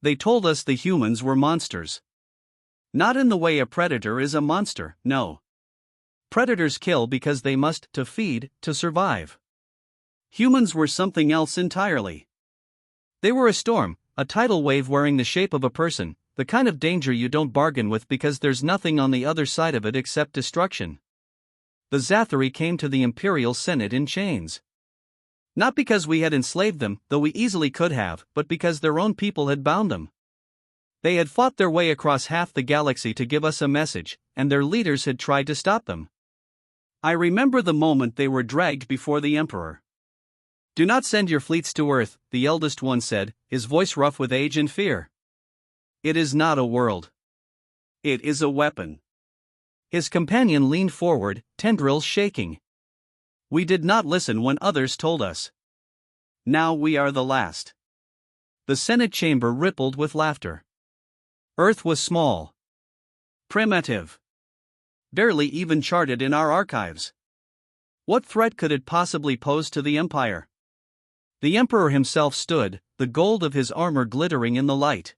They told us the humans were monsters. Not in the way a predator is a monster, no. Predators kill because they must to feed, to survive. Humans were something else entirely. They were a storm, a tidal wave wearing the shape of a person, the kind of danger you don't bargain with because there's nothing on the other side of it except destruction. The Zathari came to the Imperial Senate in chains. Not because we had enslaved them, though we easily could have, but because their own people had bound them. They had fought their way across half the galaxy to give us a message, and their leaders had tried to stop them. I remember the moment they were dragged before the Emperor. "Do not send your fleets to Earth," the eldest one said, his voice rough with age and fear. "It is not a world. It is a weapon." His companion leaned forward, tendrils shaking. We did not listen when others told us. Now we are the last. The Senate chamber rippled with laughter. Earth was small. Primitive. Barely even charted in our archives. What threat could it possibly pose to the Empire? The Emperor himself stood, the gold of his armor glittering in the light.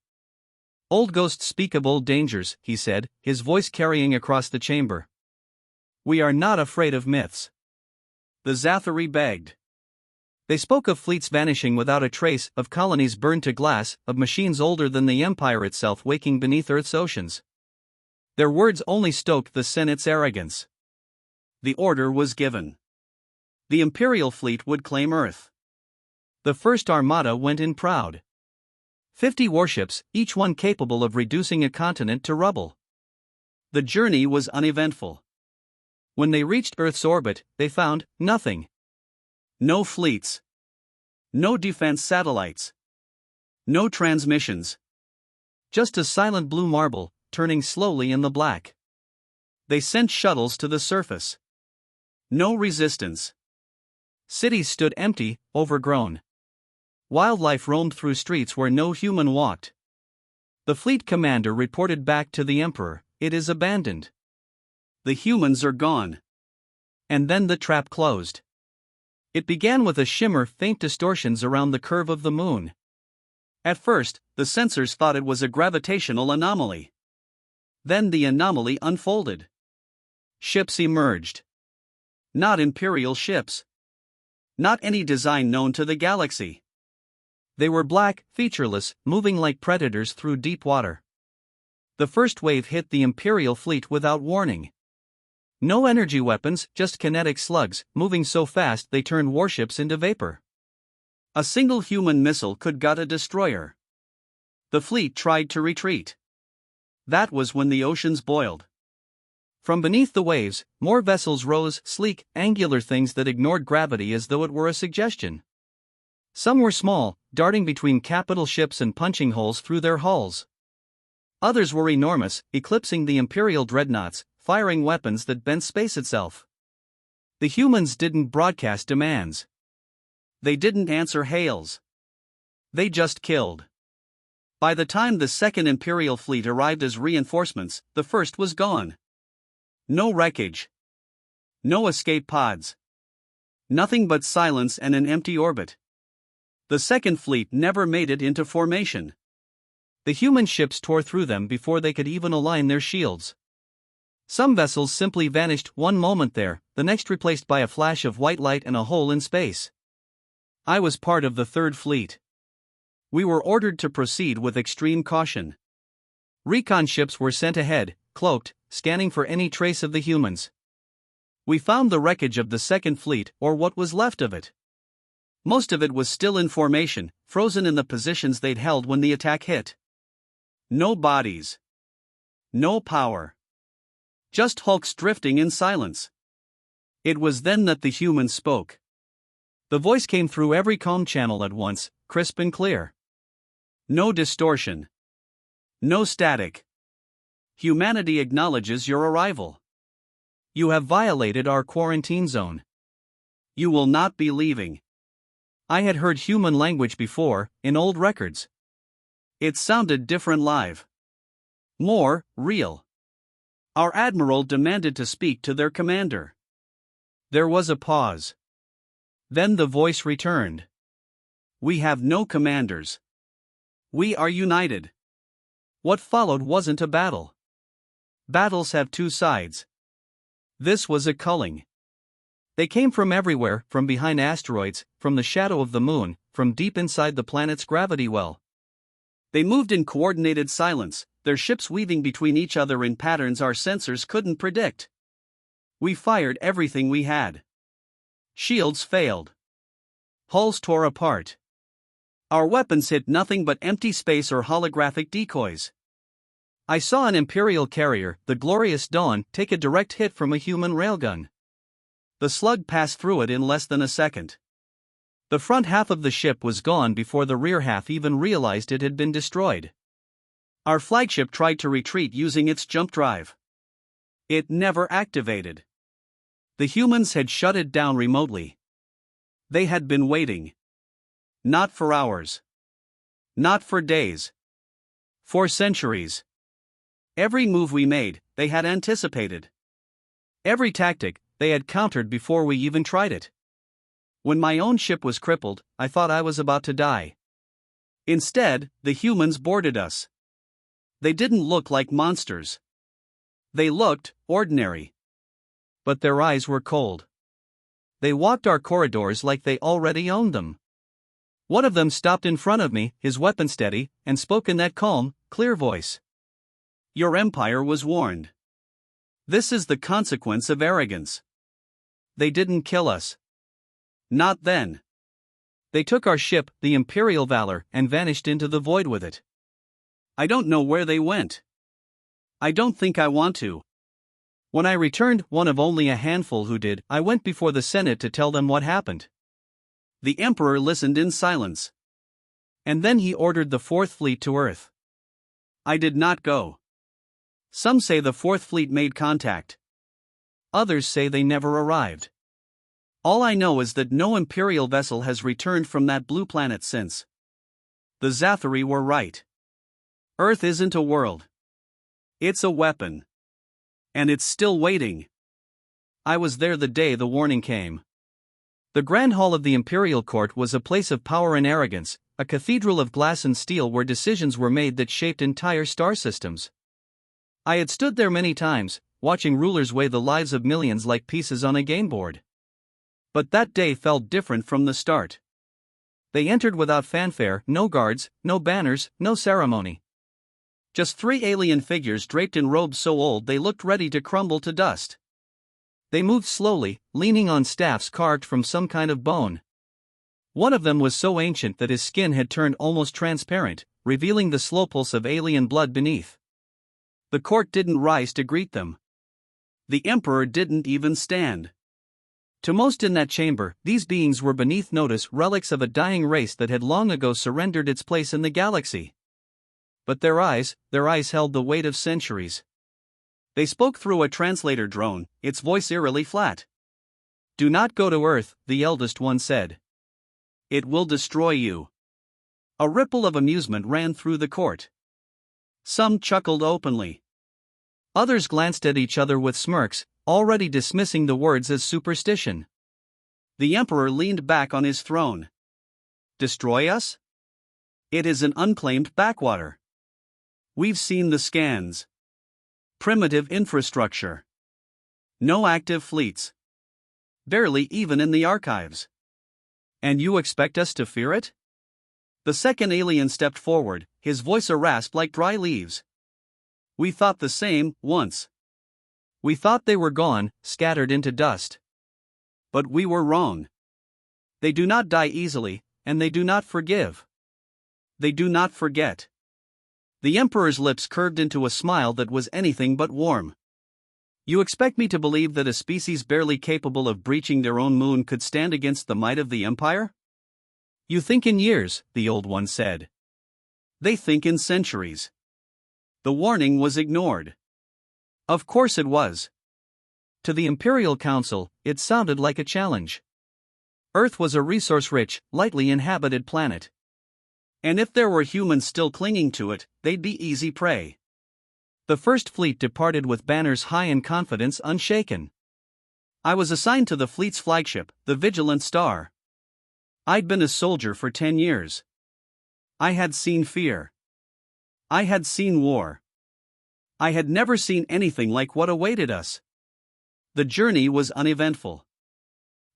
"Old ghosts speak of old dangers," he said, his voice carrying across the chamber. "We are not afraid of myths." The Zathari begged. They spoke of fleets vanishing without a trace, of colonies burned to glass, of machines older than the Empire itself waking beneath Earth's oceans. Their words only stoked the Senate's arrogance. The order was given. The Imperial fleet would claim Earth. The first armada went in proud. 50 warships, each one capable of reducing a continent to rubble. The journey was uneventful. When they reached Earth's orbit, they found nothing. No fleets. No defense satellites. No transmissions. Just a silent blue marble, turning slowly in the black. They sent shuttles to the surface. No resistance. Cities stood empty, overgrown. Wildlife roamed through streets where no human walked. The fleet commander reported back to the Emperor, "It is abandoned. The humans are gone." And then the trap closed. It began with a shimmer, faint distortions around the curve of the moon. At first, the sensors thought it was a gravitational anomaly. Then the anomaly unfolded. Ships emerged. Not Imperial ships. Not any design known to the galaxy. They were black, featureless, moving like predators through deep water. The first wave hit the Imperial fleet without warning. No energy weapons, just kinetic slugs, moving so fast they turned warships into vapor. A single human missile could gut a destroyer. The fleet tried to retreat. That was when the oceans boiled. From beneath the waves, more vessels rose, sleek, angular things that ignored gravity as though it were a suggestion. Some were small, darting between capital ships and punching holes through their hulls. Others were enormous, eclipsing the Imperial dreadnoughts, firing weapons that bent space itself. The humans didn't broadcast demands. They didn't answer hails. They just killed. By the time the second Imperial fleet arrived as reinforcements, the first was gone. No wreckage. No escape pods. Nothing but silence and an empty orbit. The second fleet never made it into formation. The human ships tore through them before they could even align their shields. Some vessels simply vanished one moment there, the next replaced by a flash of white light and a hole in space. I was part of the third fleet. We were ordered to proceed with extreme caution. Recon ships were sent ahead, cloaked, scanning for any trace of the humans. We found the wreckage of the second fleet, or what was left of it. Most of it was still in formation, frozen in the positions they'd held when the attack hit. No bodies. No power. Just hulks drifting in silence. It was then that the humans spoke. The voice came through every comm channel at once, crisp and clear. No distortion. No static. Humanity acknowledges your arrival. You have violated our quarantine zone. You will not be leaving. I had heard human language before, in old records. It sounded different live. More real. Our admiral demanded to speak to their commander. There was a pause. Then the voice returned. We have no commanders. We are united. What followed wasn't a battle. Battles have two sides. This was a culling. They came from everywhere, from behind asteroids, from the shadow of the moon, from deep inside the planet's gravity well. They moved in coordinated silence, their ships weaving between each other in patterns our sensors couldn't predict. We fired everything we had. Shields failed. Hulls tore apart. Our weapons hit nothing but empty space or holographic decoys. I saw an Imperial carrier, the Glorious Dawn, take a direct hit from a human railgun. The slug passed through it in less than a second. The front half of the ship was gone before the rear half even realized it had been destroyed. Our flagship tried to retreat using its jump drive. It never activated. The humans had shut it down remotely. They had been waiting. Not for hours. Not for days. For centuries. Every move we made, they had anticipated. Every tactic, they had countered before we even tried it. When my own ship was crippled, I thought I was about to die. Instead, the humans boarded us. They didn't look like monsters. They looked ordinary. But their eyes were cold. They walked our corridors like they already owned them. One of them stopped in front of me, his weapon steady, and spoke in that calm, clear voice. Your empire was warned. This is the consequence of arrogance. They didn't kill us. Not then. They took our ship, the Imperial Valor, and vanished into the void with it. I don't know where they went. I don't think I want to. When I returned, one of only a handful who did, I went before the Senate to tell them what happened. The Emperor listened in silence. And then he ordered the Fourth Fleet to Earth. I did not go. Some say the Fourth Fleet made contact. Others say they never arrived. All I know is that no Imperial vessel has returned from that blue planet since. The Zathari were right. Earth isn't a world. It's a weapon. And it's still waiting. I was there the day the warning came. The Grand Hall of the Imperial Court was a place of power and arrogance, a cathedral of glass and steel where decisions were made that shaped entire star systems. I had stood there many times, watching rulers weigh the lives of millions like pieces on a game board. But that day felt different from the start. They entered without fanfare, no guards, no banners, no ceremony. Just 3 alien figures draped in robes so old they looked ready to crumble to dust. They moved slowly, leaning on staffs carved from some kind of bone. One of them was so ancient that his skin had turned almost transparent, revealing the slow pulse of alien blood beneath. The court didn't rise to greet them. The Emperor didn't even stand. To most in that chamber, these beings were beneath notice, relics of a dying race that had long ago surrendered its place in the galaxy. But their eyes held the weight of centuries. They spoke through a translator drone, its voice eerily flat. Do not go to Earth, the eldest one said. It will destroy you. A ripple of amusement ran through the court. Some chuckled openly. Others glanced at each other with smirks, already dismissing the words as superstition. The Emperor leaned back on his throne. Destroy us? It is an unclaimed backwater. We've seen the scans. Primitive infrastructure. No active fleets. Barely even in the archives. And you expect us to fear it? The second alien stepped forward, his voice a rasp like dry leaves. We thought the same, once. We thought they were gone, scattered into dust. But we were wrong. They do not die easily, and they do not forgive. They do not forget. The Emperor's lips curved into a smile that was anything but warm. You expect me to believe that a species barely capable of breaching their own moon could stand against the might of the Empire? You think in years, the old one said. They think in centuries. The warning was ignored. Of course it was. To the Imperial Council, it sounded like a challenge. Earth was a resource-rich, lightly inhabited planet. And if there were humans still clinging to it, they'd be easy prey. The First Fleet departed with banners high and confidence unshaken. I was assigned to the fleet's flagship, the Vigilant Star. I'd been a soldier for 10 years. I had seen fear. I had seen war. I had never seen anything like what awaited us. The journey was uneventful.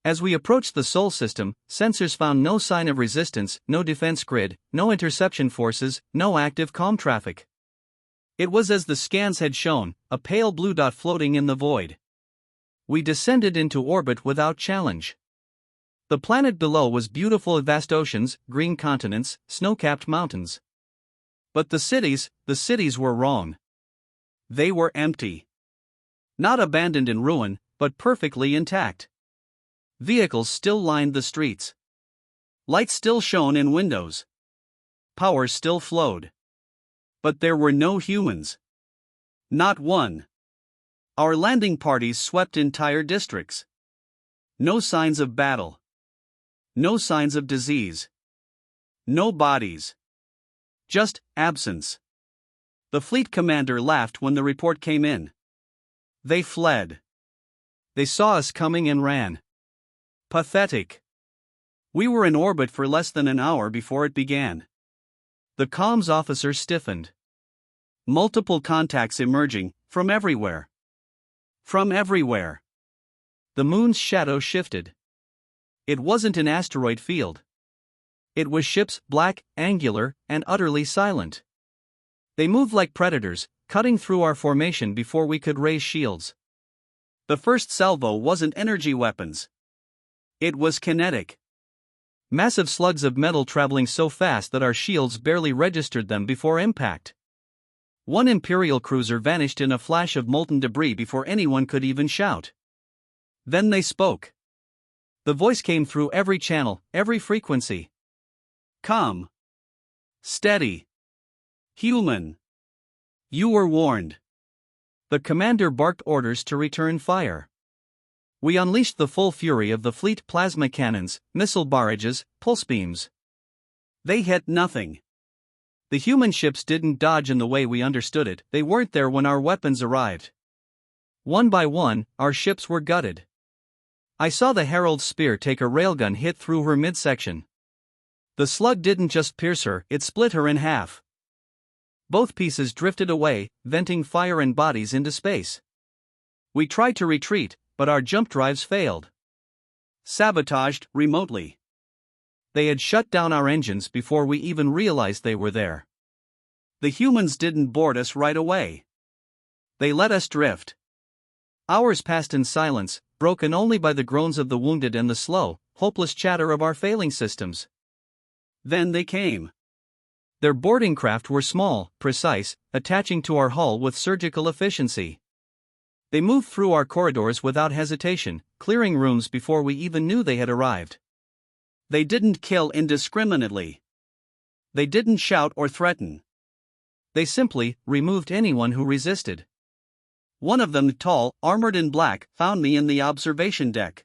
As we approached the Sol system, sensors found no sign of resistance, no defense grid, no interception forces, no active comm traffic. It was as the scans had shown, a pale blue dot floating in the void. We descended into orbit without challenge. The planet below was beautiful, vast oceans, green continents, snow-capped mountains. But the cities were wrong. They were empty. Not abandoned in ruin, but perfectly intact. Vehicles still lined the streets. Lights still shone in windows. Power still flowed. But there were no humans. Not one. Our landing parties swept entire districts. No signs of battle. No signs of disease. No bodies. Just absence. The fleet commander laughed when the report came in. They fled. They saw us coming and ran. Pathetic. We were in orbit for less than an hour before it began. The comms officer stiffened. Multiple contacts emerging, from everywhere. From everywhere. The moon's shadow shifted. It wasn't an asteroid field. It was ships, black, angular, and utterly silent. They moved like predators, cutting through our formation before we could raise shields. The first salvo wasn't energy weapons. It was kinetic. Massive slugs of metal traveling so fast that our shields barely registered them before impact. One Imperial cruiser vanished in a flash of molten debris before anyone could even shout. Then they spoke. The voice came through every channel, every frequency. Calm. Steady. Human. You were warned. The commander barked orders to return fire. We unleashed the full fury of the fleet plasma cannons, missile barrages, pulse beams. They hit nothing. The human ships didn't dodge in the way we understood it, they weren't there when our weapons arrived. One by one, our ships were gutted. I saw the Herald's spear take a railgun hit through her midsection. The slug didn't just pierce her, it split her in half. Both pieces drifted away, venting fire and bodies into space. We tried to retreat, but our jump drives failed. Sabotaged remotely. They had shut down our engines before we even realized they were there. The humans didn't board us right away. They let us drift. Hours passed in silence, broken only by the groans of the wounded and the slow, hopeless chatter of our failing systems. Then they came. Their boarding craft were small, precise, attaching to our hull with surgical efficiency. They moved through our corridors without hesitation, clearing rooms before we even knew they had arrived. They didn't kill indiscriminately. They didn't shout or threaten. They simply removed anyone who resisted. One of them, tall, armored in black, found me in the observation deck.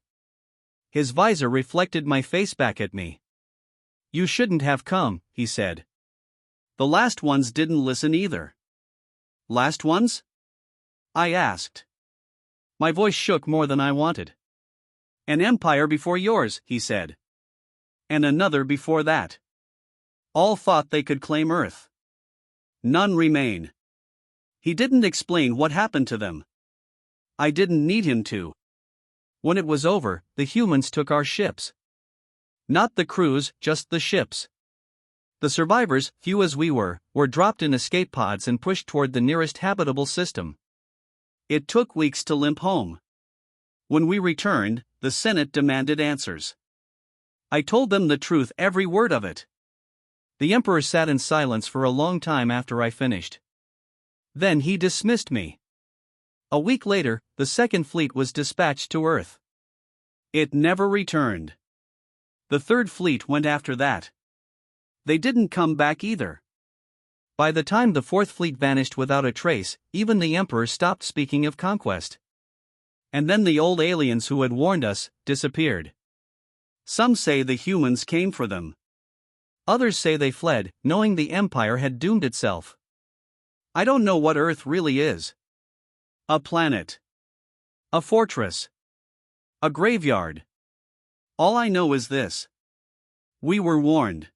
His visor reflected my face back at me. "You shouldn't have come," he said. "The last ones didn't listen either." "Last ones?" I asked. My voice shook more than I wanted. "An empire before yours," he said. "And another before that. All thought they could claim Earth. None remain." He didn't explain what happened to them. I didn't need him to. When it was over, the humans took our ships. Not the crews, just the ships. The survivors, few as we were dropped in escape pods and pushed toward the nearest habitable system. It took weeks to limp home. When we returned, the Senate demanded answers. I told them the truth, every word of it. The Emperor sat in silence for a long time after I finished. Then he dismissed me. A week later, the Second Fleet was dispatched to Earth. It never returned. The Third Fleet went after that. They didn't come back either. By the time the Fourth Fleet vanished without a trace, even the Emperor stopped speaking of conquest. And then the old aliens who had warned us disappeared. Some say the humans came for them. Others say they fled, knowing the Empire had doomed itself. I don't know what Earth really is. A planet. A fortress. A graveyard. All I know is this. We were warned.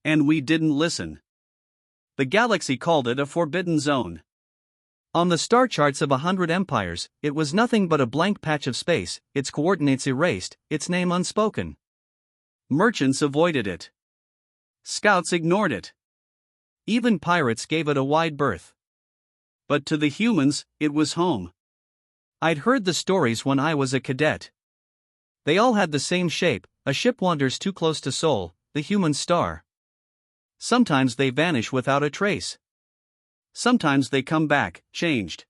And we didn't listen. The galaxy called it a forbidden zone. On the star charts of 100 empires, it was nothing but a blank patch of space, its coordinates erased, its name unspoken. Merchants avoided it. Scouts ignored it. Even pirates gave it a wide berth. But to the humans, it was home. I'd heard the stories when I was a cadet. They all had the same shape: a ship wanders too close to Sol, the human star. Sometimes they vanish without a trace. Sometimes they come back, changed.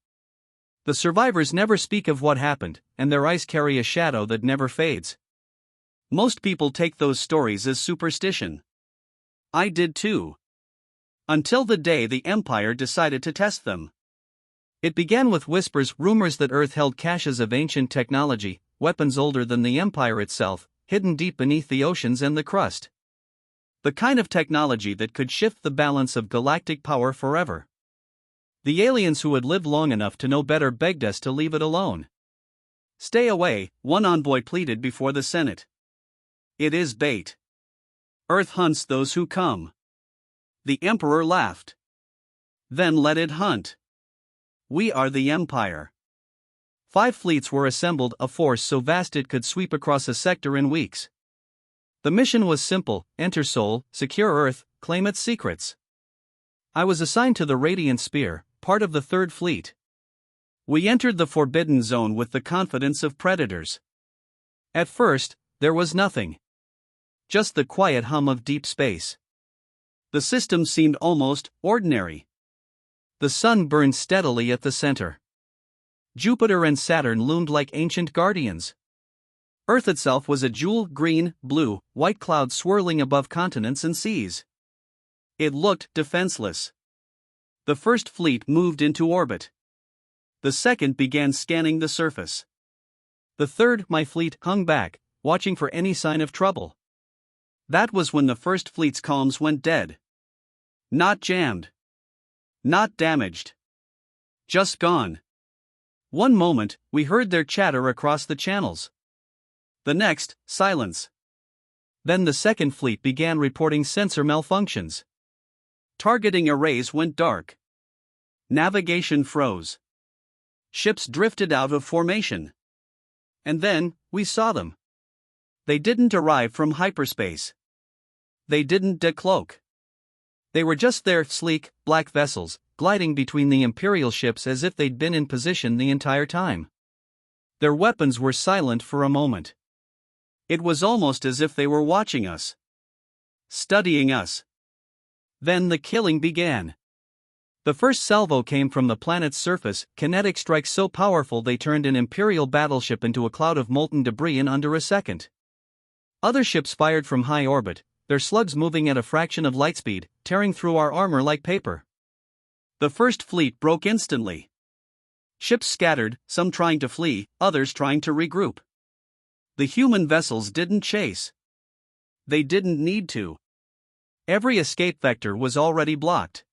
The survivors never speak of what happened, and their eyes carry a shadow that never fades. Most people take those stories as superstition. I did too. Until the day the Empire decided to test them. It began with whispers, rumors that Earth held caches of ancient technology, weapons older than the Empire itself, hidden deep beneath the oceans and the crust. The kind of technology that could shift the balance of galactic power forever. The aliens who had lived long enough to know better begged us to leave it alone. Stay away, one envoy pleaded before the Senate. It is bait. Earth hunts those who come. The Emperor laughed. Then let it hunt. We are the Empire. 5 fleets were assembled, a force so vast it could sweep across a sector in weeks. The mission was simple: enter Sol, secure Earth, claim its secrets. I was assigned to the Radiant Spear, part of the 3rd Fleet. We entered the Forbidden Zone with the confidence of predators. At first, there was nothing. Just the quiet hum of deep space. The system seemed almost ordinary. The sun burned steadily at the center. Jupiter and Saturn loomed like ancient guardians. Earth itself was a jewel, green, blue, white cloud swirling above continents and seas. It looked defenseless. The 1st Fleet moved into orbit. The 2nd began scanning the surface. The 3rd, my fleet, hung back, watching for any sign of trouble. That was when the 1st Fleet's comms went dead. Not jammed. Not damaged. Just gone. One moment, we heard their chatter across the channels. The next, silence. Then the 2nd Fleet began reporting sensor malfunctions. Targeting arrays went dark. Navigation froze. Ships drifted out of formation. And then, we saw them. They didn't arrive from hyperspace. They didn't decloak. They were just there, sleek, black vessels, gliding between the Imperial ships as if they'd been in position the entire time. Their weapons were silent for a moment. It was almost as if they were watching us. Studying us. Then the killing began. The first salvo came from the planet's surface, kinetic strikes so powerful they turned an Imperial battleship into a cloud of molten debris in under a second. Other ships fired from high orbit, their slugs moving at a fraction of light speed, tearing through our armor like paper. The 1st Fleet broke instantly. Ships scattered, some trying to flee, others trying to regroup. The human vessels didn't chase. They didn't need to. Every escape vector was already blocked.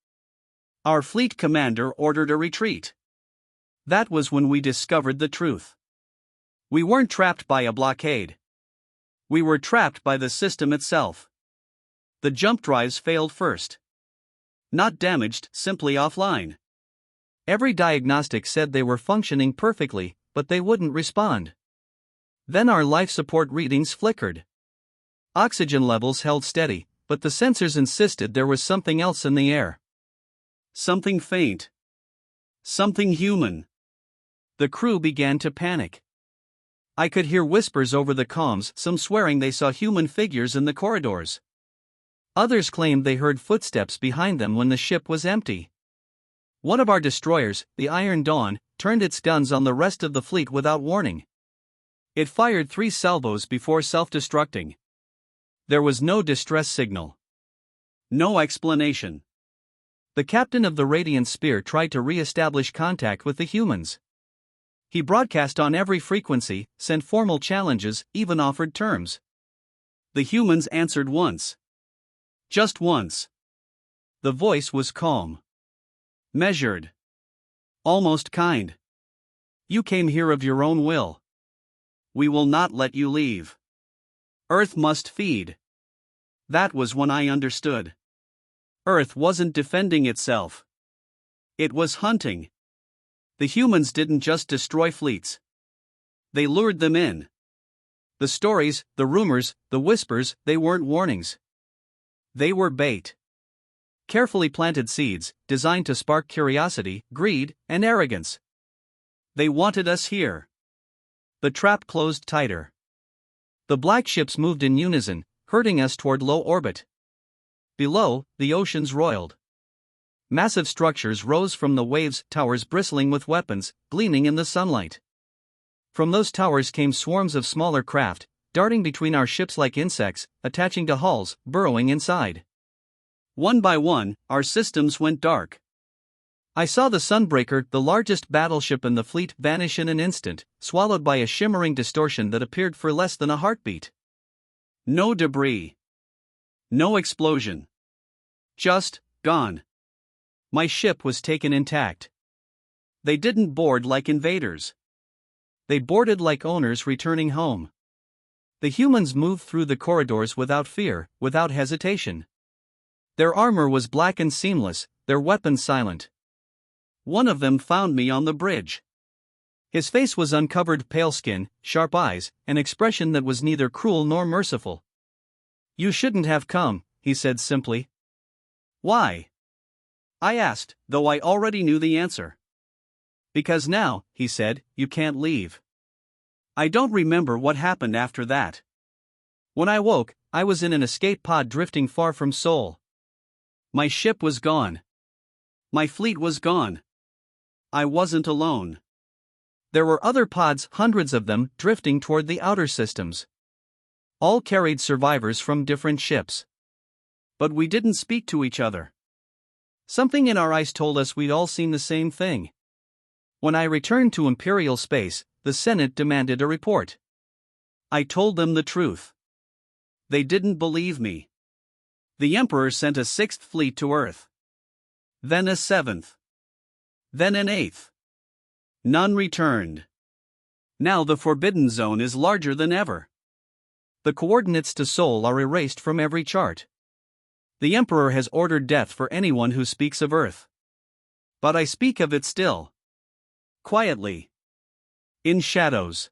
Our fleet commander ordered a retreat. That was when we discovered the truth. We weren't trapped by a blockade. We were trapped by the system itself. The jump drives failed first. Not damaged, simply offline. Every diagnostic said they were functioning perfectly, but they wouldn't respond. Then our life support readings flickered. Oxygen levels held steady, but the sensors insisted there was something else in the air. Something faint. Something human. The crew began to panic. I could hear whispers over the comms, some swearing they saw human figures in the corridors. Others claimed they heard footsteps behind them when the ship was empty. One of our destroyers, the Iron Dawn, turned its guns on the rest of the fleet without warning. It fired 3 salvos before self-destructing. There was no distress signal. No explanation. The captain of the Radiant Spear tried to re-establish contact with the humans. He broadcast on every frequency, sent formal challenges, even offered terms. The humans answered once. Just once. The voice was calm. Measured. Almost kind. You came here of your own will. We will not let you leave. Earth must feed. That was when I understood. Earth wasn't defending itself. It was hunting. The humans didn't just destroy fleets. They lured them in. The stories, the rumors, the whispers, they weren't warnings. They were bait. Carefully planted seeds, designed to spark curiosity, greed, and arrogance. They wanted us here. The trap closed tighter. The black ships moved in unison, herding us toward low orbit. Below, the oceans roiled. Massive structures rose from the waves, towers bristling with weapons, gleaming in the sunlight. From those towers came swarms of smaller craft, darting between our ships like insects, attaching to hulls, burrowing inside. One by one, our systems went dark. I saw the Sunbreaker, the largest battleship in the fleet, vanish in an instant, swallowed by a shimmering distortion that appeared for less than a heartbeat. No debris. No explosion. Just gone. My ship was taken intact. They didn't board like invaders. They boarded like owners returning home. The humans moved through the corridors without fear, without hesitation. Their armor was black and seamless, their weapons silent. One of them found me on the bridge. His face was uncovered, pale skin, sharp eyes, an expression that was neither cruel nor merciful. "You shouldn't have come," he said simply. "Why?" I asked, though I already knew the answer. "Because now," he said, "you can't leave." I don't remember what happened after that. When I woke, I was in an escape pod drifting far from Seoul. My ship was gone. My fleet was gone. I wasn't alone. There were other pods, hundreds of them, drifting toward the outer systems. All carried survivors from different ships. But we didn't speak to each other. Something in our eyes told us we'd all seen the same thing. When I returned to Imperial space, the Senate demanded a report. I told them the truth. They didn't believe me. The Emperor sent a 6th fleet to Earth. Then a 7th. Then an 8th. None returned. Now the Forbidden Zone is larger than ever. The coordinates to Seoul are erased from every chart. The Emperor has ordered death for anyone who speaks of Earth. But I speak of it still. Quietly. In shadows.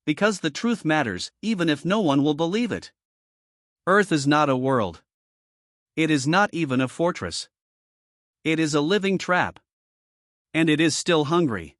Because the truth matters, even if no one will believe it. Earth is not a world. It is not even a fortress. It is a living trap. And it is still hungry.